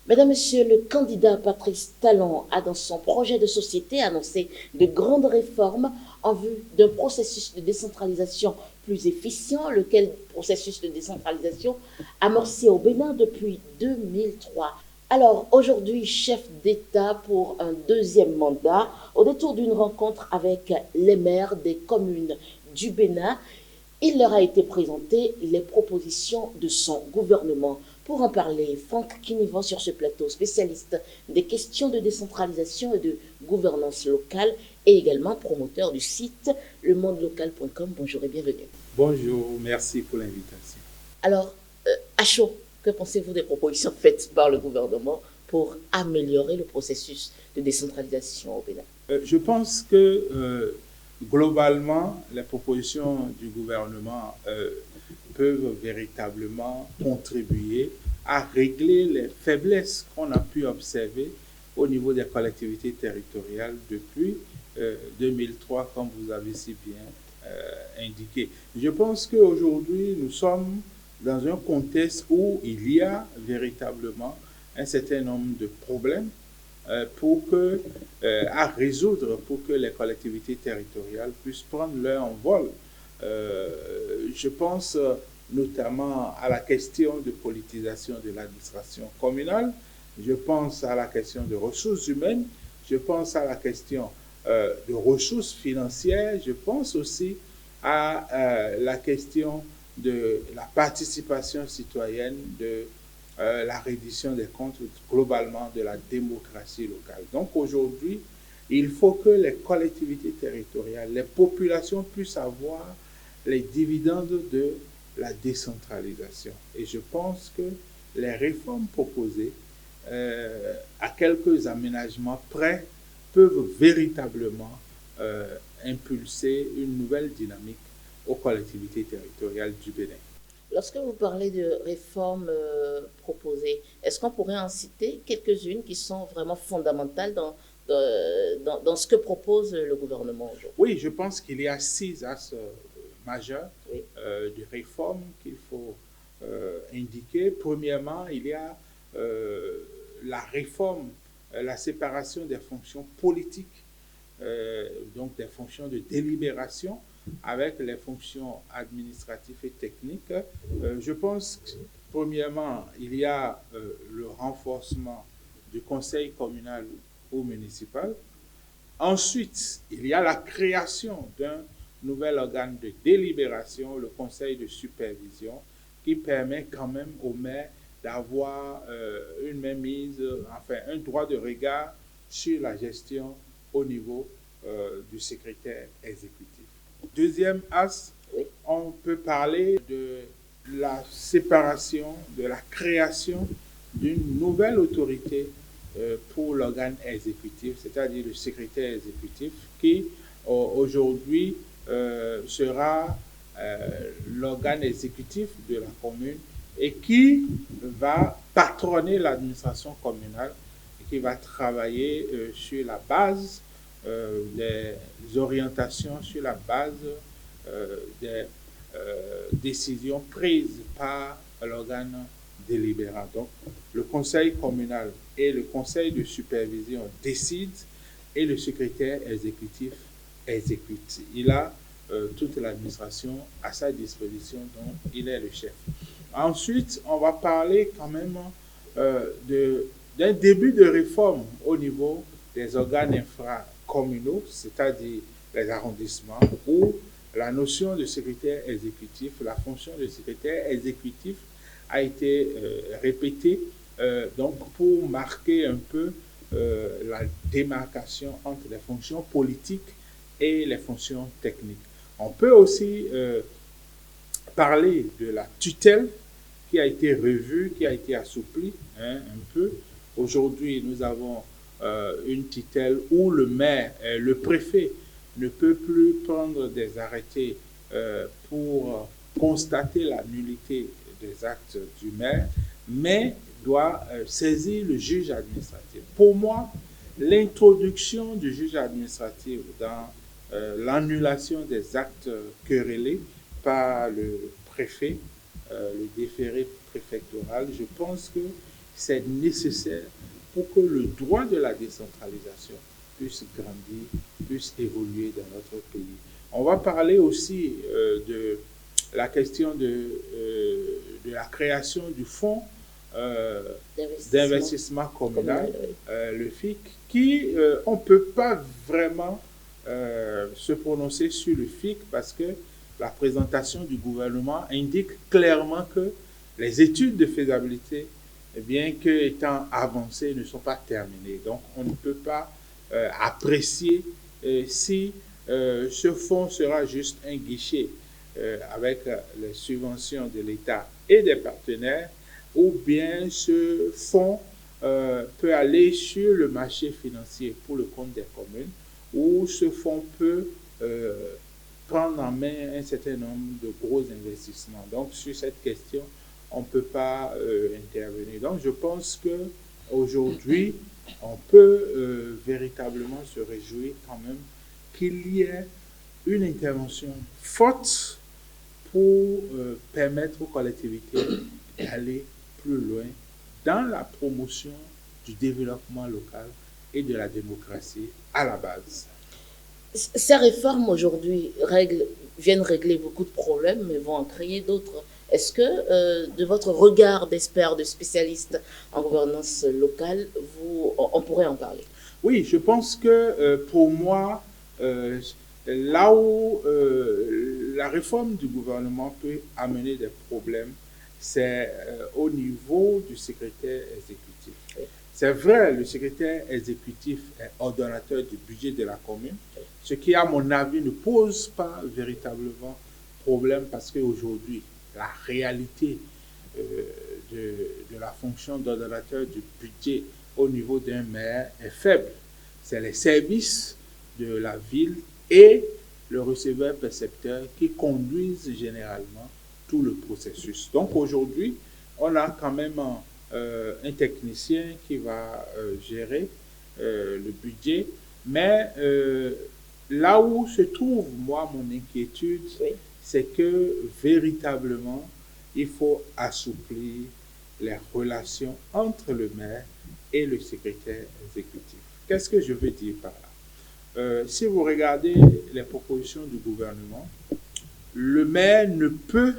Mesdames, Messieurs, le candidat Patrice Talon a dans son projet de société annoncé de grandes réformes en vue d'un processus de décentralisation plus efficient, lequel processus de décentralisation amorcé au Bénin depuis 2003. Alors aujourd'hui, chef d'État pour un deuxième mandat, au détour d'une rencontre avec les maires des communes du Bénin, il leur a été présenté les propositions de son gouvernement. Pour en parler, Franck Kinivan sur ce plateau, spécialiste des questions de décentralisation et de gouvernance locale et également promoteur du site lemondelocal.com. Bonjour et bienvenue. Bonjour, merci pour l'invitation. Alors, à chaud, que pensez-vous des propositions faites par le gouvernement pour améliorer le processus de décentralisation au Bénin? Je pense que globalement, les propositions du gouvernement peuvent véritablement contribuer à régler les faiblesses qu'on a pu observer au niveau des collectivités territoriales depuis 2003, comme vous avez si bien indiqué. Je pense qu'aujourd'hui, nous sommes dans un contexte où il y a véritablement un certain nombre de problèmes à résoudre pour que les collectivités territoriales puissent prendre leur envol. Je pense notamment à la question de politisation de l'administration communale, je pense à la question de ressources humaines, je pense à la question de ressources financières, je pense aussi à la question de la participation citoyenne, de la reddition des comptes, globalement de la démocratie locale. Donc aujourd'hui, il faut que les collectivités territoriales, les populations puissent avoir les dividendes de la décentralisation. Et je pense que les réformes proposées, à quelques aménagements près, peuvent véritablement impulser une nouvelle dynamique aux collectivités territoriales du Bénin. Lorsque vous parlez de réformes proposées, est-ce qu'on pourrait en citer quelques-unes qui sont vraiment fondamentales dans ce que propose le gouvernement aujourd'hui? Oui, je pense qu'il y a 6 axes majeurs Oui. de réformes qu'il faut indiquer. Premièrement, il y a la réforme, la séparation des fonctions politiques, donc des fonctions de délibération, avec les fonctions administratives et techniques. Je pense que, premièrement, il y a le renforcement du conseil communal ou municipal. Ensuite, il y a la création d'un nouvel organe de délibération, le conseil de supervision, qui permet quand même aux maires d'avoir une mainmise, enfin un droit de regard sur la gestion au niveau du secrétaire exécutif. Deuxième axe, on peut parler de la séparation, de la création d'une nouvelle autorité pour l'organe exécutif, c'est-à-dire le secrétaire exécutif, qui aujourd'hui sera l'organe exécutif de la commune et qui va patronner l'administration communale et qui va travailler sur la base des orientations, sur la base des décisions prises par l'organe délibérant. Donc, le conseil communal et le conseil de supervision décident et le secrétaire exécutif exécute. Il a toute l'administration à sa disposition, dont il est le chef. Ensuite, on va parler quand même d'un début de réforme au niveau des organes infracommunaux, c'est-à-dire les arrondissements, où la notion de secrétaire exécutif, la fonction de secrétaire exécutif a été répétée donc pour marquer un peu la démarcation entre les fonctions politiques et les fonctions techniques. On peut aussi parler de la tutelle qui a été revue, qui a été assouplie un peu. Aujourd'hui, nous avons une tutelle où le maire, le préfet ne peut plus prendre des arrêtés pour constater la nullité des actes du maire, mais doit saisir le juge administratif. Pour moi, l'introduction du juge administratif dans l'annulation des actes querellés par le préfet, le déféré préfectoral, je pense que c'est nécessaire pour que le droit de la décentralisation puisse grandir, puisse évoluer dans notre pays. On va parler aussi de la question de la création du fonds d'investissement communal, le FIC, qui, on ne peut pas vraiment se prononcer sur le FIC parce que la présentation du gouvernement indique clairement que les études de faisabilité, bien qu'étant avancées, ne sont pas terminées. Donc, on ne peut pas apprécier si ce fonds sera juste un guichet avec les subventions de l'État et des partenaires, ou bien ce fonds peut aller sur le marché financier pour le compte des communes, ou ce fonds peut prendre en main un certain nombre de gros investissements. Donc, sur cette question, on ne peut pas intervenir. Donc, je pense qu'aujourd'hui, on peut véritablement se réjouir quand même qu'il y ait une intervention forte pour permettre aux collectivités d'aller plus loin dans la promotion du développement local et de la démocratie à la base. Ces réformes aujourd'hui viennent régler beaucoup de problèmes, mais vont en créer d'autres. Est-ce que, de votre regard d'expert, de spécialiste en gouvernance locale, on pourrait en parler? Oui, je pense que pour moi, là où la réforme du gouvernement peut amener des problèmes, c'est au niveau du secrétaire exécutif. Oui. C'est vrai, le secrétaire exécutif est ordonnateur du budget de la commune, ce qui, à mon avis, ne pose pas véritablement problème parce qu'aujourd'hui, la réalité de la fonction d'ordonnateur du budget au niveau d'un maire est faible. C'est les services de la ville et le receveur-percepteur qui conduisent généralement tout le processus. Donc aujourd'hui, on a quand même un technicien qui va gérer le budget, mais là où se trouve, moi, mon inquiétude, oui, c'est que véritablement, il faut assouplir les relations entre le maire et le secrétaire exécutif. Qu'est-ce que je veux dire par là? Si vous regardez les propositions du gouvernement, le maire ne peut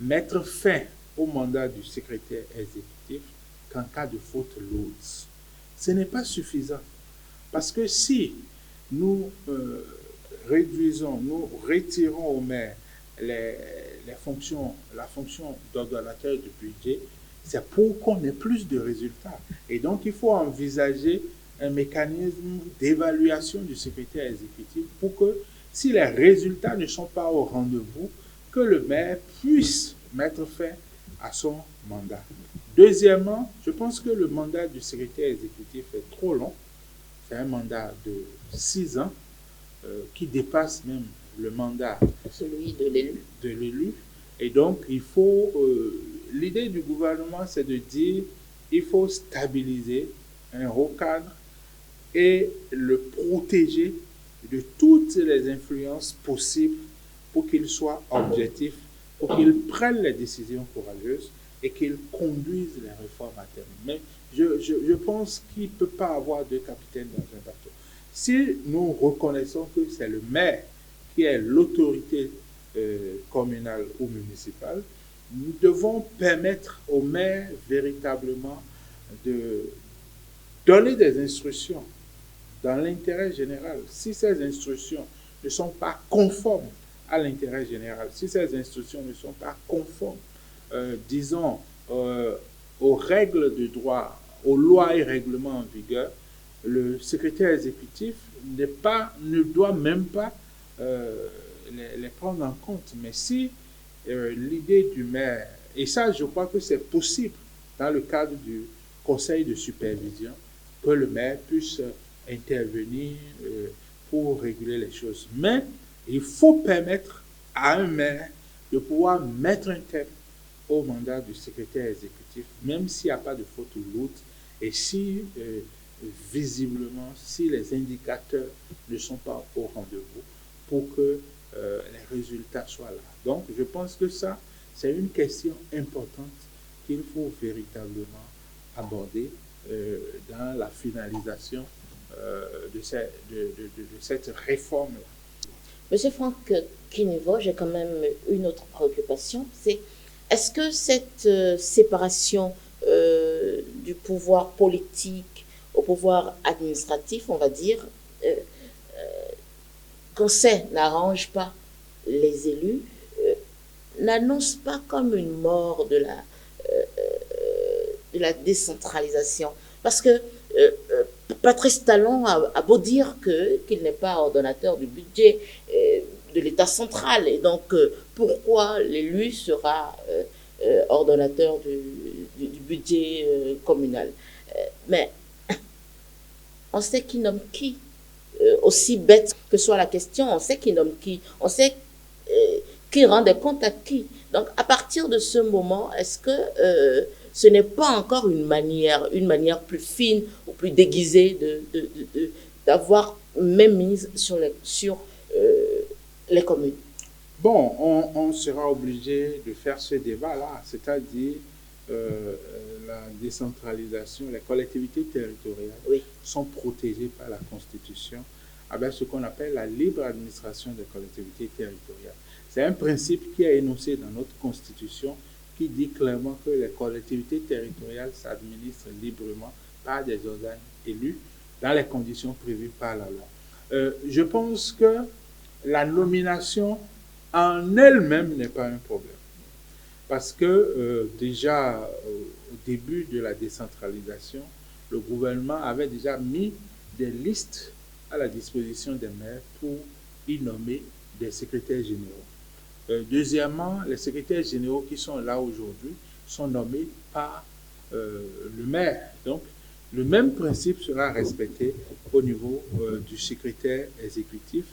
mettre fin au mandat du secrétaire exécutif qu'en cas de faute lourde. Ce n'est pas suffisant. Parce que si nous retirons au maire la fonction d'ordonnateur du budget, c'est pour qu'on ait plus de résultats. Et donc, il faut envisager un mécanisme d'évaluation du secrétaire exécutif pour que, si les résultats ne sont pas au rendez-vous, que le maire puisse mettre fin à son mandat. Deuxièmement, je pense que le mandat du secrétaire exécutif est trop long. C'est un mandat de 6 ans qui dépasse même le mandat celui de l'élu. Et donc, il faut... l'idée du gouvernement, c'est de dire il faut stabiliser un haut cadre et le protéger de toutes les influences possibles pour qu'il soit objectif, pour qu'il prenne les décisions courageuses et qu'il conduise les réformes à terme. Mais je pense qu'il ne peut pas avoir deux capitaines dans un bateau. Si nous reconnaissons que c'est le maire qui est l'autorité communale ou municipale, nous devons permettre au maire véritablement de donner des instructions dans l'intérêt général. Si ces instructions ne sont pas conformes à l'intérêt général, si ces instructions ne sont pas conformes, disons, aux règles de droit, aux lois et règlements en vigueur, le secrétaire exécutif ne doit même pas les prendre en compte. Mais si l'idée du maire, et ça je crois que c'est possible dans le cadre du conseil de supervision, que le maire puisse intervenir pour réguler les choses. Mais il faut permettre à un maire de pouvoir mettre un terme au mandat du secrétaire exécutif, même s'il n'y a pas de faute lourde et si visiblement, si les indicateurs ne sont pas au rendez-vous pour que les résultats soient là. Donc, je pense que ça, c'est une question importante qu'il faut véritablement abordé dans la finalisation de cette réforme. Monsieur Franck Kinevo, j'ai quand même une autre préoccupation, c'est est-ce que cette séparation du pouvoir politique au pouvoir administratif, on va dire, qu'on sait n'arrange pas les élus, n'annonce pas comme une mort de la décentralisation. Parce que Patrice Talon a beau dire qu'il n'est pas ordonnateur du budget de l'État central. Et donc, pourquoi l'élu sera ordonnateur du budget communal? Mais on sait qui nomme qui. Aussi bête que soit la question, on sait qui nomme qui. On sait qui rend des comptes à qui. Donc, à partir de ce moment, est-ce que ce n'est pas encore une manière plus fine ou plus déguisée d'avoir même mise sur les communes? Bon, on sera obligé de faire ce débat-là, c'est-à-dire la décentralisation, les collectivités territoriales sont protégées par la Constitution avec ce qu'on appelle la libre administration des collectivités territoriales. C'est un principe qui est énoncé dans notre Constitution qui dit clairement que les collectivités territoriales s'administrent librement par des organes élus dans les conditions prévues par la loi. Je pense que la nomination en elle-même n'est pas un problème. Parce que déjà au début de la décentralisation, le gouvernement avait déjà mis des listes à la disposition des maires pour y nommer des secrétaires généraux. Deuxièmement, les secrétaires généraux qui sont là aujourd'hui sont nommés par le maire. Donc, le même principe sera respecté au niveau du secrétaire exécutif.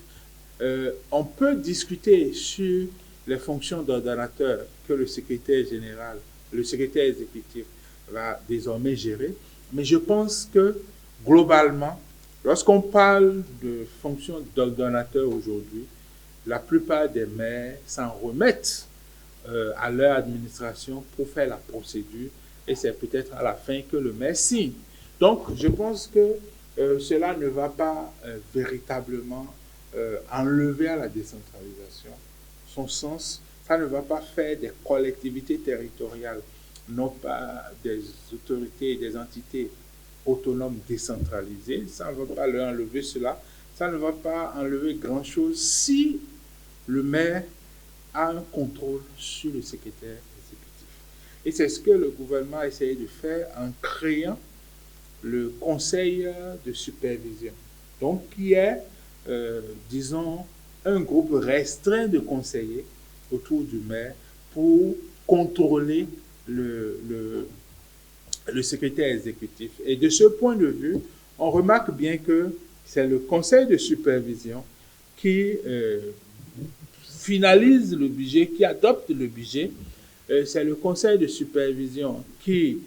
On peut discuter sur les fonctions d'ordonnateur que le secrétaire général, le secrétaire exécutif va désormais gérer, mais je pense que globalement, lorsqu'on parle de fonctions d'ordonnateur aujourd'hui, la plupart des maires s'en remettent à leur administration pour faire la procédure et c'est peut-être à la fin que le maire signe. Donc, je pense que cela ne va pas véritablement enlever à la décentralisation son sens. Ça ne va pas faire des collectivités territoriales, non pas des autorités et des entités autonomes décentralisées. Ça ne va pas leur enlever cela. Ça ne va pas enlever grand-chose si le maire a un contrôle sur le secrétaire exécutif. Et c'est ce que le gouvernement a essayé de faire en créant le conseil de supervision. Donc, qui est, disons, un groupe restreint de conseillers autour du maire pour contrôler le secrétaire exécutif. Et de ce point de vue, on remarque bien que c'est le conseil de supervision qui finalise le budget, qui adopte le budget. C'est le conseil de supervision qui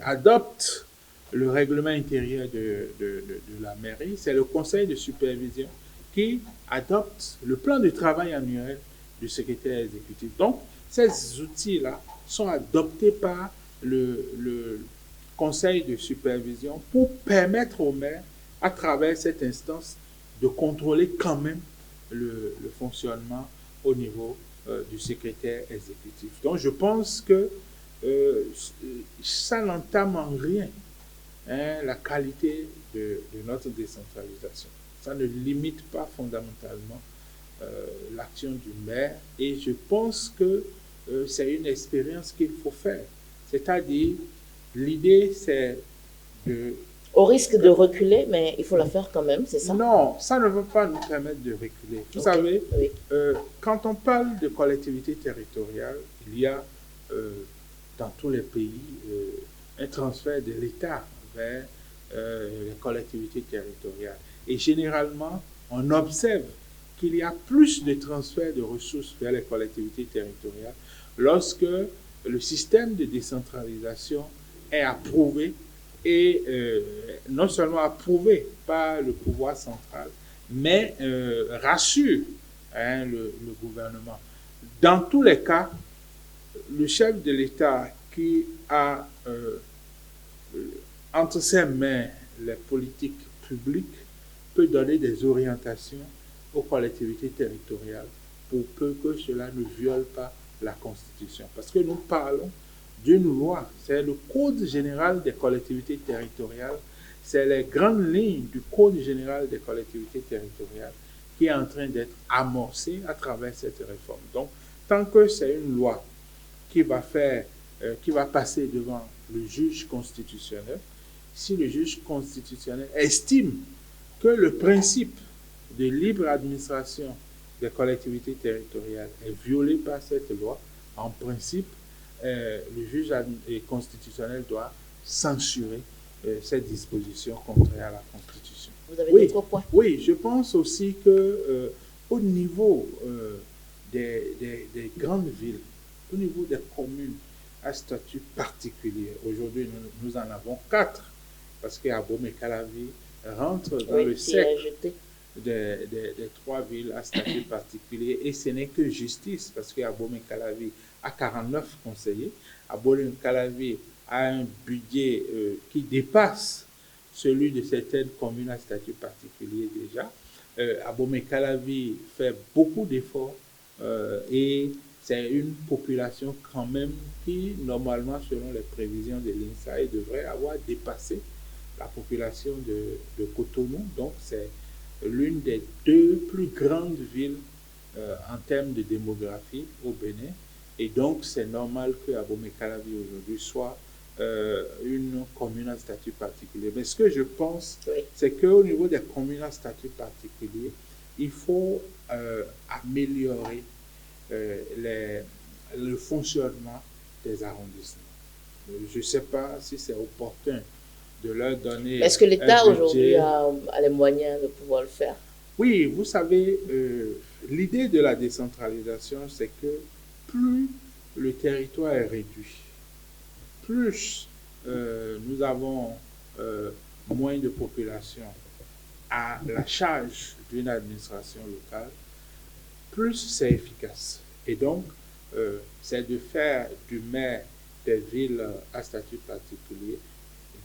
adopte le règlement intérieur de la mairie. C'est le conseil de supervision qui adopte le plan de travail annuel du secrétaire exécutif. Donc, ces outils-là sont adoptés par le conseil de supervision pour permettre au maire, à travers cette instance, de contrôler quand même le fonctionnement au niveau du secrétaire exécutif. Donc, je pense que ça n'entame en rien la qualité de notre décentralisation. Ça ne limite pas fondamentalement l'action du maire et je pense que c'est une expérience qu'il faut faire. C'est-à-dire, l'idée, c'est de... Au risque de reculer, mais il faut la faire quand même, c'est ça? Non, ça ne va pas nous permettre de reculer. Vous savez, oui. Quand on parle de collectivité territoriale, il y a dans tous les pays un transfert de l'État vers les collectivités territoriales. Et généralement, on observe qu'il y a plus de transferts de ressources vers les collectivités territoriales lorsque le système de décentralisation est approuvé et non seulement approuvé par le pouvoir central, mais rassure le gouvernement. Dans tous les cas, le chef de l'État qui a entre ses mains les politiques publiques, peut donner des orientations aux collectivités territoriales pour peu que cela ne viole pas la Constitution. Parce que nous parlons d'une loi, c'est le Code général des collectivités territoriales, c'est les grandes lignes du Code général des collectivités territoriales qui est en train d'être amorcé à travers cette réforme. Donc, tant que c'est une loi qui va passer devant le juge constitutionnel, si le juge constitutionnel estime que le principe de libre administration des collectivités territoriales est violé par cette loi, en principe, le juge constitutionnel doit censurer cette disposition contraire à la Constitution. Vous avez d'autres points? Oui, je pense aussi que au niveau des grandes villes, au niveau des communes à statut particulier, aujourd'hui nous en avons 4, parce qu'Abomey-Calavi rentre dans le cercle des 3 villes à statut particulier, et ce n'est que justice, parce qu'Abomey-Calavi a 49 conseillers, Abomey-Calavi a un budget qui dépasse celui de certaines communes à statut particulier déjà. Abomey-Calavi fait beaucoup d'efforts et c'est une population quand même qui, normalement, selon les prévisions de l'INSA, devrait avoir dépassé la population de Cotonou. Donc, c'est l'une des 2 plus grandes villes en termes de démographie au Bénin. Et donc, c'est normal que Abomey-Calavi aujourd'hui soit une commune à statut particulier. Mais ce que je pense, c'est qu'au niveau des communes à statut particulier, il faut améliorer le fonctionnement des arrondissements. Je ne sais pas si c'est opportun de leur donner. Est-ce que l'État aujourd'hui a les moyens de pouvoir le faire? Oui, vous savez, l'idée de la décentralisation, c'est que plus le territoire est réduit, plus nous avons moins de population à la charge d'une administration locale, plus c'est efficace. Et donc, c'est de faire du maire des villes à statut particulier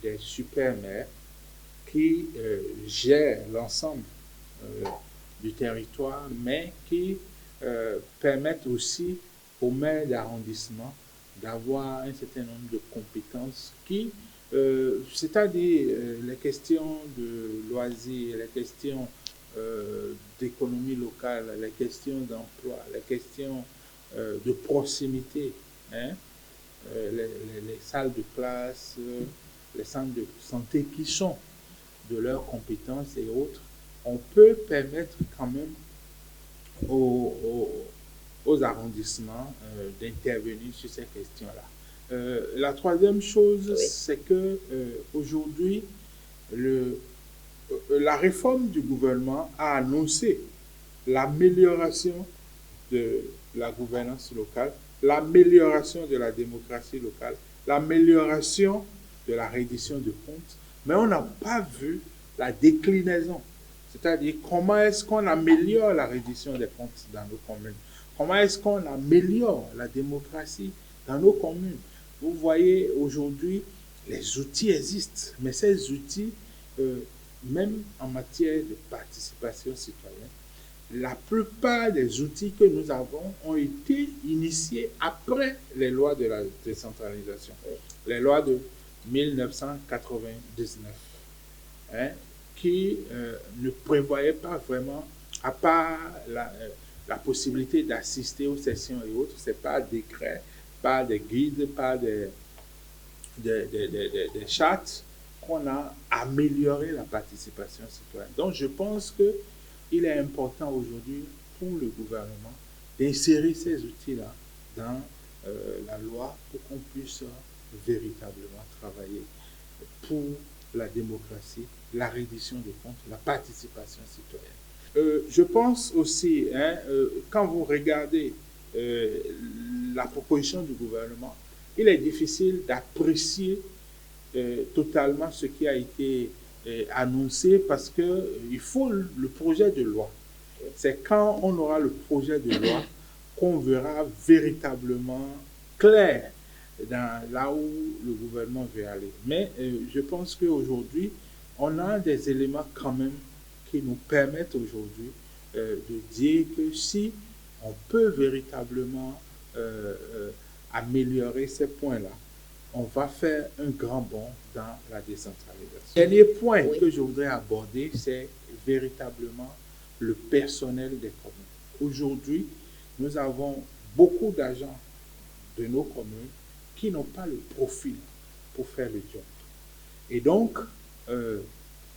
des super maires qui gèrent l'ensemble du territoire, mais qui permettent aussi aux maires d'arrondissement d'avoir un certain nombre de compétences qui, c'est-à-dire les questions de loisirs, les questions d'économie locale, les questions d'emploi, les questions de proximité, hein, les salles de classe, les centres de santé qui sont de leurs compétences et autres, on peut permettre quand même aux arrondissements d'intervenir sur ces questions-là. La troisième chose, c'est que aujourd'hui, la réforme du gouvernement a annoncé l'amélioration de la gouvernance locale, l'amélioration de la démocratie locale, l'amélioration de la reddition de comptes, mais on n'a pas vu la déclinaison. C'est-à-dire comment est-ce qu'on améliore la reddition des comptes dans nos communes? Comment est-ce qu'on améliore la démocratie dans nos communes? Vous voyez, aujourd'hui, les outils existent, mais ces outils, même en matière de participation citoyenne, la plupart des outils que nous avons ont été initiés après les lois de la décentralisation, les lois de 1999, hein, qui ne prévoyaient pas vraiment, à part la possibilité d'assister aux sessions et autres, c'est par décret, par des guides, par des chartes qu'on a amélioré la participation citoyenne. Donc je pense qu'il est important aujourd'hui pour le gouvernement d'insérer ces outils-là dans la loi pour qu'on puisse véritablement travailler pour la démocratie, la reddition des comptes, la participation citoyenne. Je pense aussi, hein, quand vous regardez la proposition du gouvernement, il est difficile d'apprécier totalement ce qui a été annoncé parce qu'il faut le projet de loi. C'est quand on aura le projet de loi qu'on verra véritablement clair là où le gouvernement veut aller. Mais je pense qu'aujourd'hui, on a des éléments quand même qui nous permettent aujourd'hui de dire que si on peut véritablement améliorer ces points-là, on va faire un grand bond dans la décentralisation. Dernier point que je voudrais aborder, c'est véritablement le personnel des communes. Aujourd'hui, nous avons beaucoup d'agents de nos communes qui n'ont pas le profil pour faire le job. Et donc,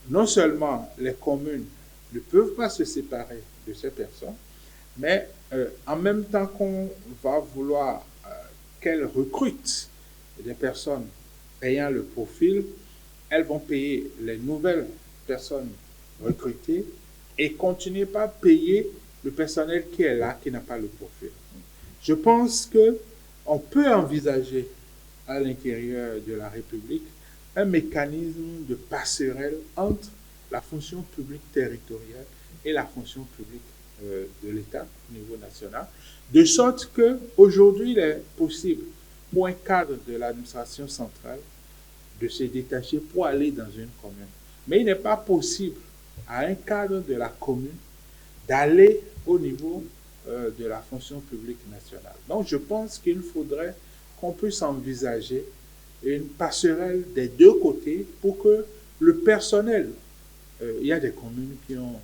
non seulement les communes ne peuvent pas se séparer de ces personnes, mais en même temps qu'on va vouloir qu'elles recrutent des personnes ayant le profil, elles vont payer les nouvelles personnes recrutées et continuer par payer le personnel qui est là, qui n'a pas le profil. Je pense qu'on peut envisager à l'intérieur de la République un mécanisme de passerelle entre la fonction publique territoriale et la fonction publique de l'État au niveau national, de sorte qu'aujourd'hui, il est possible pour un cadre de l'administration centrale de se détacher pour aller dans une commune. Mais il n'est pas possible à un cadre de la commune d'aller au niveau de la fonction publique nationale. Donc je pense qu'il faudrait qu'on puisse envisager une passerelle des deux côtés pour que le personnel, il y a des communes qui ont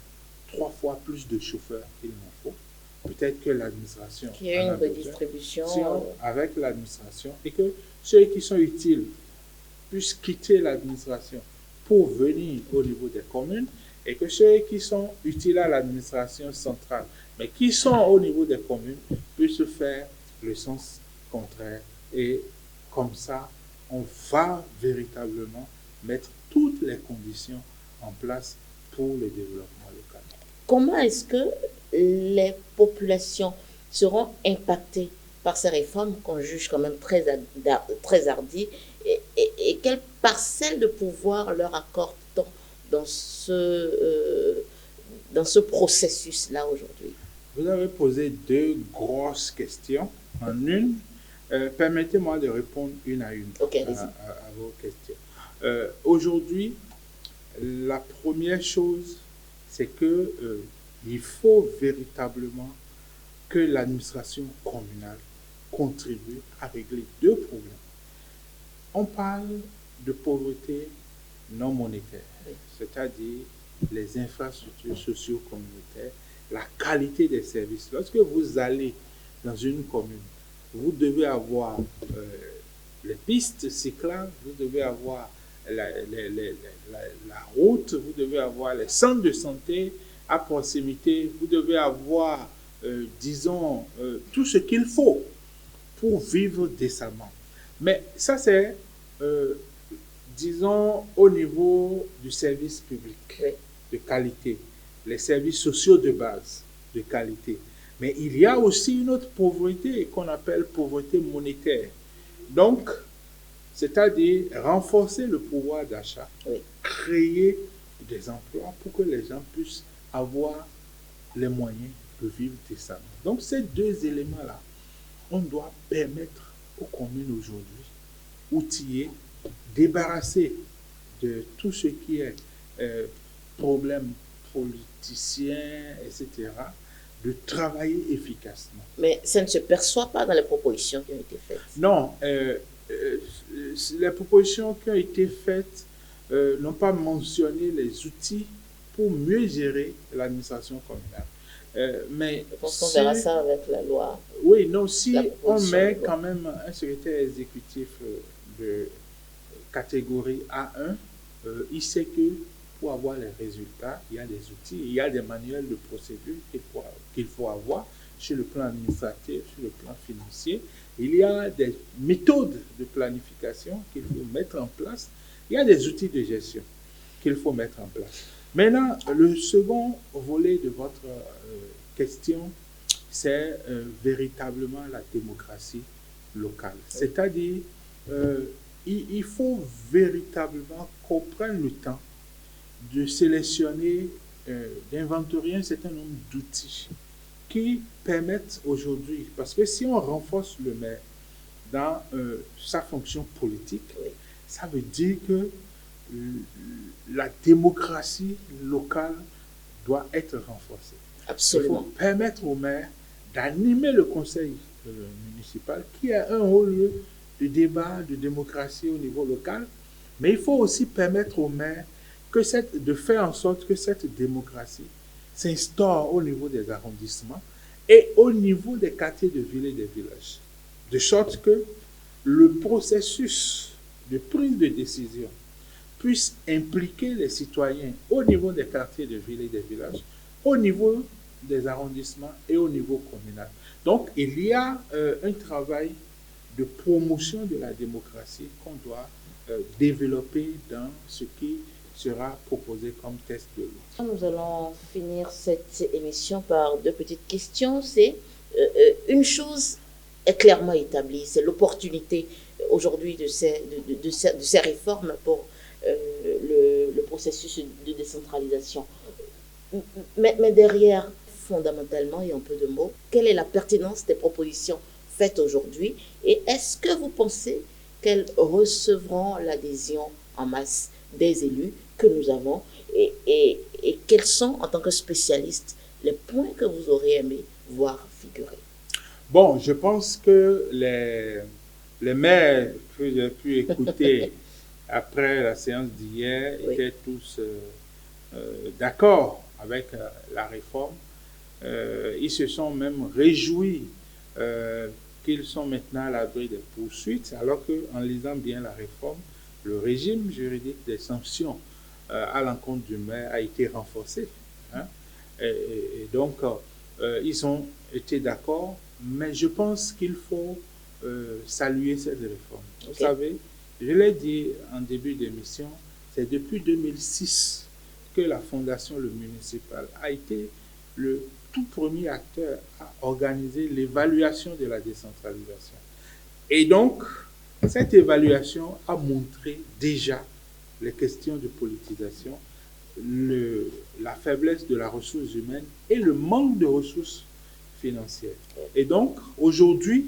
3 fois plus de chauffeurs qu'il n'en faut. Peut-être que l'administration qui a une redistribution avec l'administration et que ceux qui sont utiles puissent quitter l'administration pour venir au niveau des communes et que ceux qui sont utiles à l'administration centrale mais qui sont au niveau des communes puissent faire le sens contraire. Et comme ça, on va véritablement mettre toutes les conditions en place pour le développement local. Comment est-ce que les populations seront impactées par ces réformes qu'on juge quand même très hardies et quelle parcelle de pouvoir leur accorde-t-on dans ce processus-là aujourd'hui? Vous avez posé 2 grosses questions en une. Permettez-moi de répondre une à une à vos questions. Aujourd'hui, la première chose, c'est que il faut véritablement que l'administration communale contribue à régler 2 problèmes. On parle de pauvreté non monétaire, c'est-à-dire les infrastructures socio-communautaires, la qualité des services. Lorsque vous allez dans une commune, vous devez avoir les pistes cyclables, vous devez avoir la route, vous devez avoir les centres de santé à proximité, vous devez avoir, disons, tout ce qu'il faut pour vivre décemment. Mais ça, c'est, disons, au niveau du service public de qualité, les services sociaux de base de qualité. Mais il y a aussi une autre pauvreté qu'on appelle pauvreté monétaire. Donc, c'est-à-dire renforcer le pouvoir d'achat, créer des emplois pour que les gens puissent avoir les moyens de vivre décemment. Donc, ces 2 éléments-là, on doit permettre aux communes aujourd'hui, outillées, débarrasser de tout ce qui est problème politicien, etc., de travailler efficacement. Mais ça ne se perçoit pas dans les propositions qui ont été faites. Non, les propositions qui ont été faites n'ont pas mentionné les outils pour mieux gérer l'administration communale. Mais je pense qu'on verra ça avec la loi. Oui, non, si on met quand même un secrétaire exécutif de catégorie A1, il sait que pour avoir les résultats, il y a des outils, il y a des manuels de procédure qu'il faut avoir sur le plan administratif, sur le plan financier. Il y a des méthodes de planification qu'il faut mettre en place. Il y a des outils de gestion qu'il faut mettre en place. Maintenant, le second volet de votre question, c'est véritablement la démocratie locale. C'est-à-dire, il faut véritablement qu'on prenne le temps de sélectionner, d'inventorier un certain nombre d'outils qui permettent aujourd'hui, parce que si on renforce le maire dans sa fonction politique, Oui. ça veut dire que la démocratie locale doit être renforcée. Absolument. Il faut permettre aux maires d'animer le conseil municipal qui a un rôle de débat, de démocratie au niveau local, mais il faut aussi permettre aux maires de faire en sorte que cette démocratie s'instaure au niveau des arrondissements et au niveau des quartiers de ville et des villages. De sorte que le processus de prise de décision puisse impliquer les citoyens au niveau des quartiers de ville et des villages, au niveau des arrondissements et au niveau communal. Donc, il y a un travail de promotion de la démocratie qu'on doit développer dans ce qui sera proposé comme test de l'eau. Nous allons finir cette émission par deux petites questions. C'est une chose est clairement établie, c'est l'opportunité aujourd'hui de ces réformes pour le processus de décentralisation. Mais derrière, fondamentalement et en peu de mots, quelle est la pertinence des propositions faites aujourd'hui et est-ce que vous pensez qu'elles recevront l'adhésion en masse des élus que nous avons et quels sont, en tant que spécialiste, les points que vous aurez aimé voir figurer? Bon, je pense que les maires que j'ai pu écouter après la séance d'hier Oui. étaient tous d'accord avec la réforme. Ils se sont même réjouis qu'ils sont maintenant à l'abri des poursuites, alors qu'en lisant bien la réforme, le régime juridique des sanctions à l'encontre du maire a été renforcé. Hein? Et donc, ils ont été d'accord, mais je pense qu'il faut saluer cette réforme. Okay. Vous savez, je l'ai dit en début d'émission, c'est depuis 2006 que la Fondation Le Municipal a été le tout premier acteur à organiser l'évaluation de la décentralisation. Et donc, cette évaluation a montré déjà les questions de politisation, la faiblesse de la ressource humaine et le manque de ressources financières. Et donc, aujourd'hui,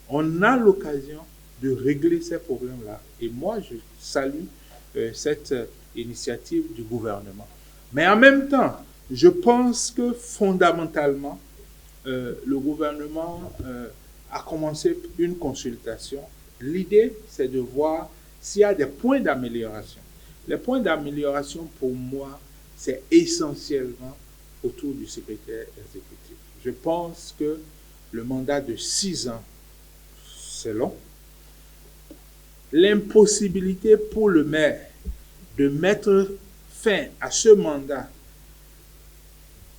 on a l'occasion de régler ces problèmes-là. Et moi, je salue cette initiative du gouvernement. Mais en même temps, je pense que fondamentalement, le gouvernement a commencé une consultation. L'idée, c'est de voir s'il y a des points d'amélioration. Les points d'amélioration, pour moi, c'est essentiellement autour du secrétaire exécutif. Je pense que le mandat de 6 ans, c'est long. L'impossibilité pour le maire de mettre fin à ce mandat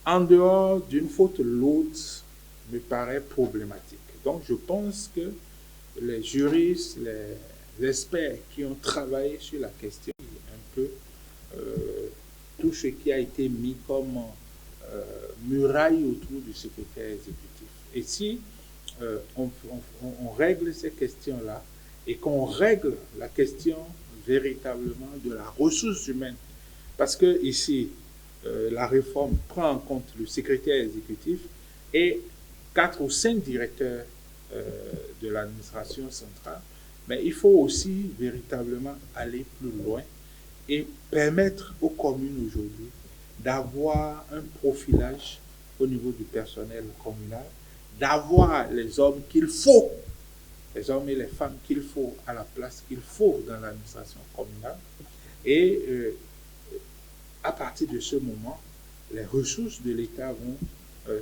en dehors d'une faute lourde me paraît problématique. Donc je pense que les juristes, les experts qui ont travaillé sur la question, un peu tout ce qui a été mis comme muraille autour du secrétaire exécutif. Et si on règle ces questions-là et qu'on règle la question véritablement de la ressource humaine, parce que ici, la réforme prend en compte le secrétaire exécutif et 4 ou 5 directeurs de l'administration centrale, mais il faut aussi véritablement aller plus loin et permettre aux communes aujourd'hui d'avoir un profilage au niveau du personnel communal, d'avoir les hommes qu'il faut, les hommes et les femmes qu'il faut à la place qu'il faut dans l'administration communale. Et à partir de ce moment, les ressources de l'État vont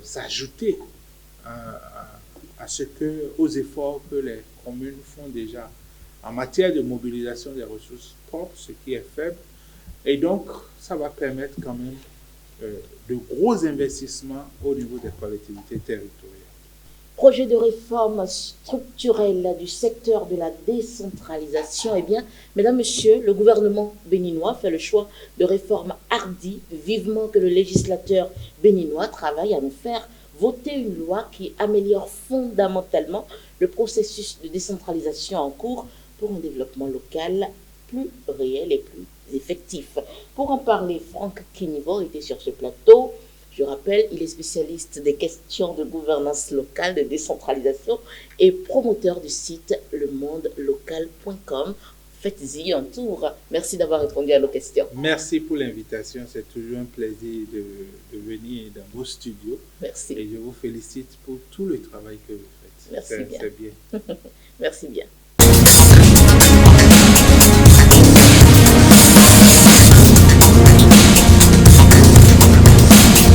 s'ajouter aux efforts que les communes font déjà en matière de mobilisation des ressources propres, ce qui est faible. Et donc, ça va permettre quand même de gros investissements au niveau des collectivités territoriales. Projet de réforme structurelle du secteur de la décentralisation. Eh bien, mesdames, messieurs, le gouvernement béninois fait le choix de réformes hardies, vivement que le législateur béninois travaille à nous faire voter une loi qui améliore fondamentalement le processus de décentralisation en cours pour un développement local plus réel et plus effectif. Pour en parler, Franck Kinivo était sur ce plateau. Je rappelle, il est spécialiste des questions de gouvernance locale, de décentralisation et promoteur du site lemondelocal.com. Faites-y un tour. Merci d'avoir répondu à nos questions. Merci pour l'invitation. C'est toujours un plaisir de venir dans vos studios. Merci. Et je vous félicite pour tout le travail que vous faites. Merci bien. C'est bien. Merci bien.